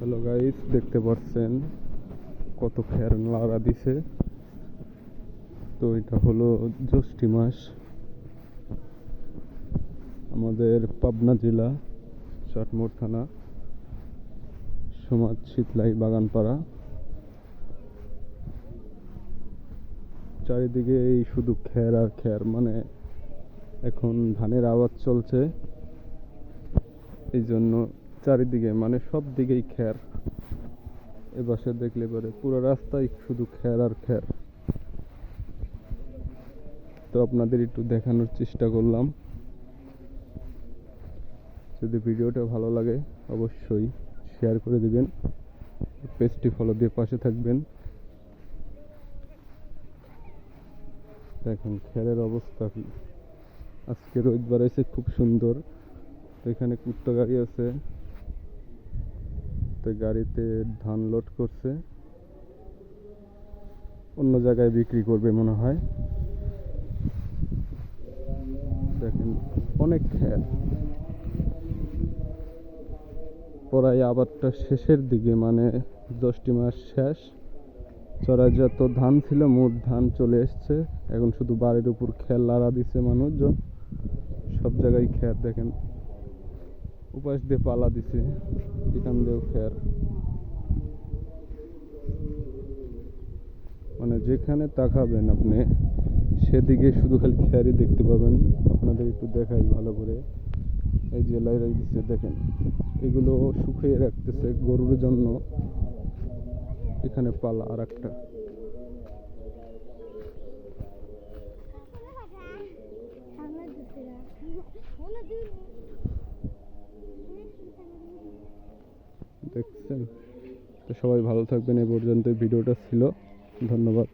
Hello guys, দেখতে পাচ্ছেন কত খের লাগা দিছে। তো এটা হলো জ্যৈষ্ঠ মাস, আমাদের পাবনা জেলা চাটমোড় থানা সমাজ শীতলাই বাগানপাড়া। চারিদিকে এই শুধু খের আর খের, মানে এখন ধানের আবাদ চলছে, এই জন্য চারিদিকে মানে সব দিকেই খের। এপাশে দেখলে পরে পুরো রাস্তায় শুধু খের আর খের। তো আপনাদের একটু দেখানোর চেষ্টা করলাম। যদি ভিডিওটা ভালো লাগে অবশ্যই শেয়ার করে দিবেন, পেজটি ফলো দিয়ে পাশে থাকবেন। দেখেন খেরের অবস্থা কি। আজকে রোববার এসে খুব সুন্দর। তো এখানে কুত্তা গাড়ি আছে, তো গাড়িতে ধান লোড করছে, অন্য জায়গায় বিক্রি করবে মনে হয়। দেখেন অনেক খের, প্রায় আবারটা শেষের দিকে, মানে 10টি মাস শেষ। চড়াই যত ধান ছিল মোট ধান চলে এসছে, এখন শুধু বাড়ির উপর খের লাড়া দিচ্ছে মানুষজন। সব জায়গায় খের, দেখেন উপাস দিয়ে পালা দিছে, এখান দিয়েও খের। মানে যেখানে তাকাবেন আপনি সেদিকে শুধু খালি খেরই দেখতে পাবেন। আপনাদের একটু দেখাই ভালো করে। এই যে লাইরা দিচ্ছে, দেখেন এগুলো শুকিয়ে রাখতেছে গরুর জন্য। এখানে পালা আর একটা। দেখছেন? তো সবাই ভালো থাকবেন। এই পর্যন্ত ভিডিওটা ছিল। ধন্যবাদ।